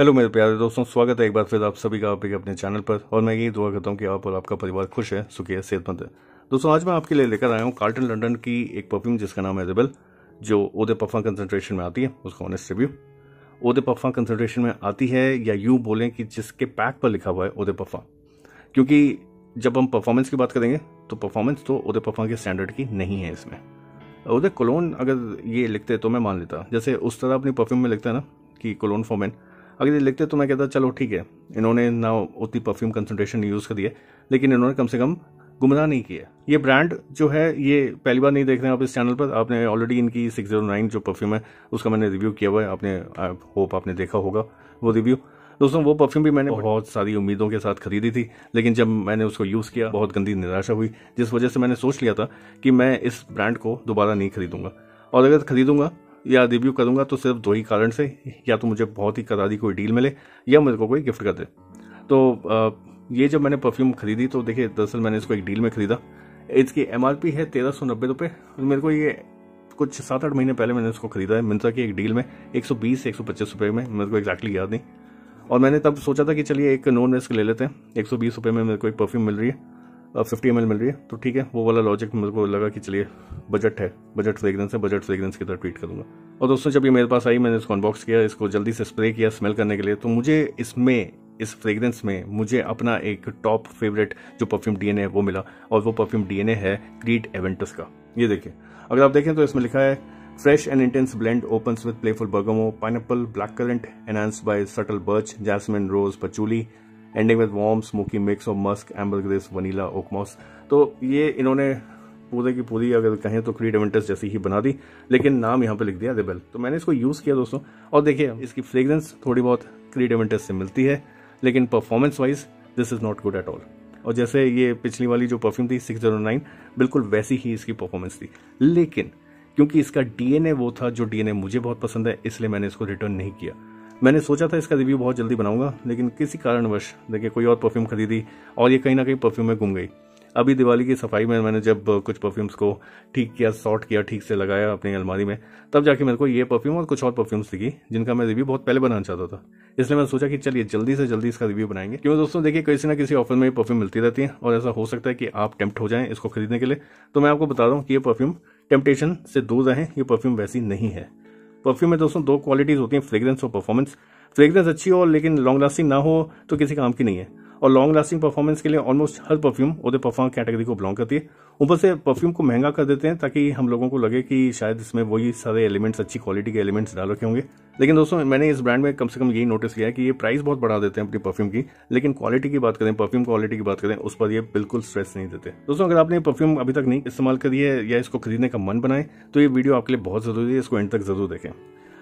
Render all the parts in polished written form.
Hello मेरे प्यारे दोस्तों, स्वागत है एक बार फिर आप सभी का आपके अपने चैनल पर। और मैं यही दुआ करता हूँ कि आप और आपका परिवार खुश है, सुखी है, सेहतमंद है। दोस्तों, आज मैं आपके लिए लेकर आया हूँ कार्लटन लंदन की एक परफ्यूम जिसका नाम है रेबेल, जो Eau de Parfum कंसंट्रेशन में आती है। उसका honest review. Eau de Parfum concentration में आती है, या यूँ बोलें कि जिसके पैक पर लिखा हुआ है Eau de Parfum, क्योंकि जब हम परफॉर्मेंस की बात करेंगे तो परफॉर्मेंस तो Eau de Parfum के स्टैंडर्ड की नहीं है। इसमें Eau de Cologne अगर ये लिखते तो मैं मान लेता, जैसे उस तरह अपनी परफ्यूम में लिखता है ना कि कोलोन फॉर मेन, अगर ये लिखते तो मैं कहता चलो ठीक है, इन्होंने ना उतनी परफ्यूम कंसंट्रेशन यूज़ कर दिए, लेकिन इन्होंने कम से कम गुमराह नहीं किया। ये ब्रांड जो है, ये पहली बार नहीं देख रहे हैं आप इस चैनल पर। आपने ऑलरेडी इनकी 609 जो परफ्यूम है उसका मैंने रिव्यू किया हुआ है, आपने होप आपने देखा होगा वो रिव्यू। दोस्तों, वो परफ्यूम भी मैंने बहुत सारी उम्मीदों के साथ खरीदी थी, लेकिन जब मैंने उसको यूज़ किया बहुत गंदी निराशा हुई, जिस वजह से मैंने सोच लिया था कि मैं इस ब्रांड को दोबारा नहीं खरीदूंगा। और अगर खरीदूंगा या रिव्यू करूंगा तो सिर्फ दो ही कारण से, या तो मुझे बहुत ही करारी कोई डील मिले या मेरे को कोई गिफ्ट कर दे। तो ये जब मैंने परफ्यूम खरीदी तो देखिए, दरअसल मैंने इसको एक डील में खरीदा। इसकी MRP है 1390 रुपये। मेरे को ये कुछ 7-8 महीने पहले मैंने इसको खरीदा है मिंत्रा की एक डील में 120-125 रुपये में, मेरे को एग्जैक्टली याद नहीं। और मैंने तब सोचा था कि चलिए एक नॉन रिस्क ले लेते हैं, 120 रुपये में मेरे को एक परफ्यूम मिल रही है, 50 ml मिल रही है, तो ठीक है। वो वाला लॉजिक मेरे को लगा कि चलिए बजट है, बजट फ्रेग्रेंस है, बजट फ्रेग्रेंस की तरह ट्रीट करूंगा। और दोस्तों, जब ये मेरे पास आई मैंने इसको अनबॉक्स किया, इसको जल्दी से स्प्रे किया स्मेल करने के लिए, तो मुझे इस फ्रेग्रेंस में मुझे अपना एक टॉप फेवरेट जो परफ्यूम DNA है वो मिला। और वो परफ्यूम DNA है क्रीड एवेंटस का। ये देखिए, अगर आप देखें तो इसमें लिखा है fresh and intense blend opens with playful bergamot, pineapple, black currant, enhanced by subtle birch, jasmine, rose, patchouli, ending with warm smoky mix of musk, ambergris, vanilla, oakmoss. तो ये इन्होंने पूरे की पूरी अगर कहें तो क्रीड एवेंटस जैसी ही बना दी, लेकिन नाम यहाँ पे लिख दिया रेबेल। तो मैंने इसको यूज़ किया दोस्तों, और देखिए इसकी फ्रेग्रेंस थोड़ी बहुत क्रीड एवेंटस से मिलती है, लेकिन performance wise this is not good at all. और जैसे ये पिछली वाली जो परफ्यूम थी 609, बिल्कुल वैसी ही इसकी परफॉर्मेंस थी, लेकिन क्योंकि इसका DNA वो था जो DNA मुझे बहुत पसंद है, इसलिए मैंने इसको रिटर्न नहीं किया। मैंने सोचा था इसका रिव्यू बहुत जल्दी बनाऊंगा, लेकिन किसी कारणवश देखिए कोई और परफ्यूम खरीदी और ये कहीं ना कहीं परफ्यूम में गुम गई। अभी दिवाली की सफाई में मैंने जब कुछ परफ्यूम्स को ठीक किया, सॉर्ट किया, ठीक से लगाया अपनी अलमारी में, तब जाके मेरे को ये परफ्यूम और कुछ और परफ्यूम्स दिखी जिनका मैं रिव्यू बहुत पहले बनाना चाहता था। इसलिए मैंने सोचा कि चलिए जल्दी से जल्दी इसका रिव्यू बनाएंगे। क्यों दोस्तों, देखिए किसी ना किसी ऑफर में ये परफ्यूम मिलती रहती है, और ऐसा हो सकता है कि आप टेम्प्ट हो जाएं इसको खरीदने के लिए। तो मैं आपको बता रहा हूँ कि ये परफ्यूम टेम्पटेशन से दूर रहें, ये परफ्यूम वैसी नहीं है। परफ्यूम में दोस्तों दो क्वालिटीज होती हैं, फ्रेग्रेंस और परफॉर्मेंस। फ्रेग्रेंस अच्छी हो लेकिन लॉन्ग लास्टिंग ना हो तो किसी काम की नहीं है, और लॉन्ग लास्टिंग परफॉर्मेंस के लिए ऑलमोस्ट हर perfume Eau de Parfum category को बिलोंग करती है। ऊपर से परफ्यूम को महंगा कर देते हैं ताकि हम लोगों को लगे कि शायद इसमें वही सारे एलिमेंट्स, अच्छी क्वालिटी के एलिमेंट्स डाल रखे होंगे। लेकिन दोस्तों, मैंने इस ब्रांड में कम से कम यही नोटिस किया है कि ये प्राइस बहुत बढ़ा देते हैं अपनी परफ्यूम की, लेकिन क्वालिटी की बात करें, परफ्यूम क्वालिटी की बात करें, उस पर ये बिल्कुल स्ट्रेस नहीं देते। दोस्तों, अगर आपने परफ्यूम अभी तक नहीं इस्तेमाल करी है या इसको खरीदने का मन बनाए तो ये वीडियो आपके लिए बहुत जरूरी है, इसको एंड तक जरूर देखें।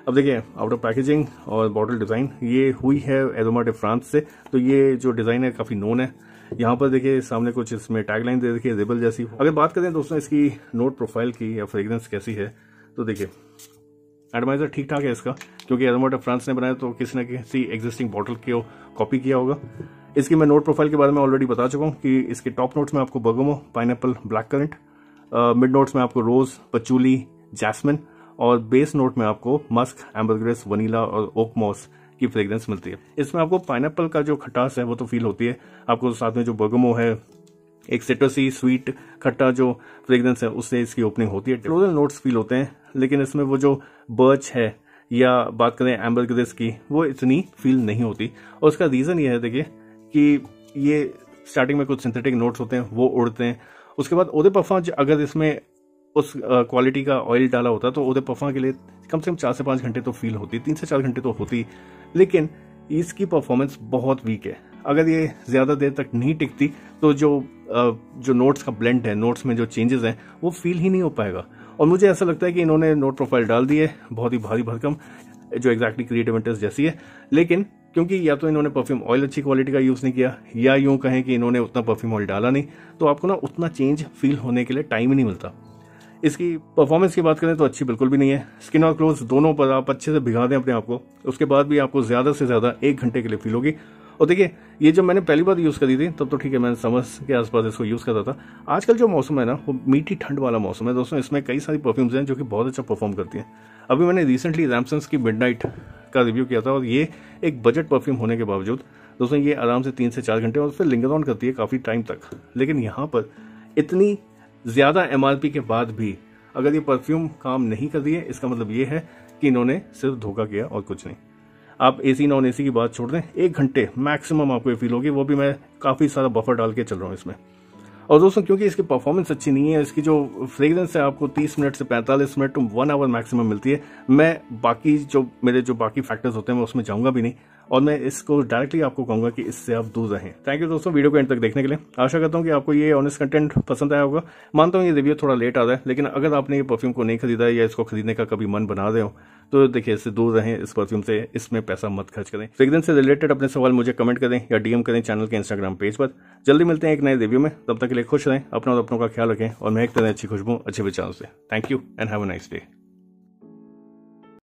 अब देखिए, आउट ऑफ पैकेजिंग और बॉटल डिज़ाइन ये हुई है एरोमा डे फ्रांस से, तो ये जो डिज़ाइन है काफ़ी नोन है। यहाँ पर देखिए सामने कुछ इसमें टैगलाइन दे रखी है रेबेल जैसी। अगर बात करें दोस्तों इसकी नोट प्रोफाइल की या फ्रेग्रेंस कैसी है, तो देखिए एटमाइजर ठीक ठाक है इसका, क्योंकि एरोमा डे फ्रांस ने बनाया तो किसी न किसी एग्जिस्टिंग बॉटल को कॉपी किया होगा। इसकी मैं नोट प्रोफाइल के बारे में ऑलरेडी बता चुका हूँ कि इसके टॉप नोट्स में आपको Bergamo, pineapple, black current, mid notes में आपको रोज, पचूली, जैस्मिन, और बेस नोट में आपको मस्क, एम्बरग्रेस, वनीला और ओकमॉस की फ्रेग्रेंस मिलती है। इसमें आपको पाइनएप्पल का जो खटास है वो तो फील होती है, आपको साथ में जो बर्गमो है, एक सिट्रसी स्वीट खट्टा जो फ्रेग्रेंस है उससे इसकी ओपनिंग होती है। फ्लोरल नोट्स फील होते हैं, लेकिन इसमें वो जो बर्च है या बात करें एम्बरग्रेस की, वो इतनी फील नहीं होती। और उसका रीजन ये है देखिए कि ये स्टार्टिंग में कुछ सिंथेटिक नोट्स होते हैं वो उड़ते हैं। उसके बाद Eau de Parfum अगर इसमें उस क्वालिटी का ऑयल डाला होता तो Eau de Parfum के लिए कम से कम 4 से 5 घंटे तो फील होती, 3 से 4 घंटे तो होती, लेकिन इसकी परफॉर्मेंस बहुत वीक है। अगर ये ज्यादा देर तक नहीं टिकती तो जो नोट्स का ब्लेंड है, नोट्स में जो चेंजेस हैं वो फील ही नहीं हो पाएगा। और मुझे ऐसा लगता है कि इन्होंने नोट प्रोफाइल डाल दी है बहुत ही भारी भरकम, जो एग्जैक्टली क्रिएटिव इंटरेस्ट जैसी है, लेकिन क्योंकि या तो इन्होंने परफ्यूम ऑयल अच्छी क्वालिटी का यूज नहीं किया, या यूं कहें कि इन्होंने उतना परफ्यूम ऑयल डाला नहीं, तो आपको ना उतना चेंज फील होने के लिए टाइम ही नहीं मिलता। इसकी परफॉर्मेंस की बात करें तो अच्छी बिल्कुल भी नहीं है। स्किन और क्लोथ्स दोनों पर आप अच्छे से भिगा दें अपने आप को, उसके बाद भी आपको ज्यादा से ज्यादा 1 घंटे के लिए फील होगी। और देखिए, ये जब मैंने पहली बार यूज करी थी तब तो ठीक है, मैंने समझ के आसपास इसको यूज करता था। आजकल जो मौसम है ना, वो मीठी ठंड वाला मौसम है दोस्तों। इसमें कई सारी परफ्यूम्स हैं जो कि बहुत अच्छा परफॉर्म करती हैं। अभी मैंने रिसेंटली रैमसन्स की मिडनाइट का रिव्यू किया था और ये एक बजट परफ्यूम होने के बावजूद दोस्तों ये आराम से 3 से 4 घंटे और फिर लिंगर ऑन करती है काफ़ी टाइम तक। लेकिन यहाँ पर इतनी ज़्यादा MRP के बाद भी अगर ये परफ्यूम काम नहीं कर रही है, इसका मतलब ये है कि इन्होंने सिर्फ धोखा किया और कुछ नहीं। आप AC नॉन AC की बात छोड़ दें, 1 घंटे मैक्सिमम आपको ये फील होगी, वो भी मैं काफ़ी सारा बफर डाल के चल रहा हूँ इसमें। और दोस्तों क्योंकि इसकी परफॉर्मेंस अच्छी नहीं है, इसकी जो फ्रेग्रेंस है आपको 30 मिनट से 45 मिनट टू 1 आवर मैक्सिमम मिलती है। मैं बाकी मेरे बाकी फैक्टर्स होते हैं मैं उसमें जाऊंगा भी नहीं और मैं इसको डायरेक्टली आपको कहूंगा कि इससे आप दूर रहें। थैंक यू दोस्तों वीडियो को एंड तक देखने के लिए। आशा करता हूं कि आपको ये ऑनेस्ट कंटेंट पसंद आया होगा। मानता हूं ये रिव्यू थोड़ा लेट आ रहा है, लेकिन अगर आपने ये परफ्यूम को नहीं खरीदा है या इसको खरीदने का कभी मन बना रहे हो तो देखिए इससे दूर रहें, इस परफ्यूम से, इसमें पैसा मत खर्च करें। फ्रेग्रेंस से रिलेटेड अपने सवाल मुझे कमेंट करें या DM करें चैनल के इंस्टाग्राम पेज पर। जल्दी मिलते हैं एक नए रिव्यू में, तब तक के लिए खुश रहें, अपना और अपनों का ख्याल रखें और महकते रहें अच्छी खुशबू अच्छे विचारों से। Thank you and have a nice day.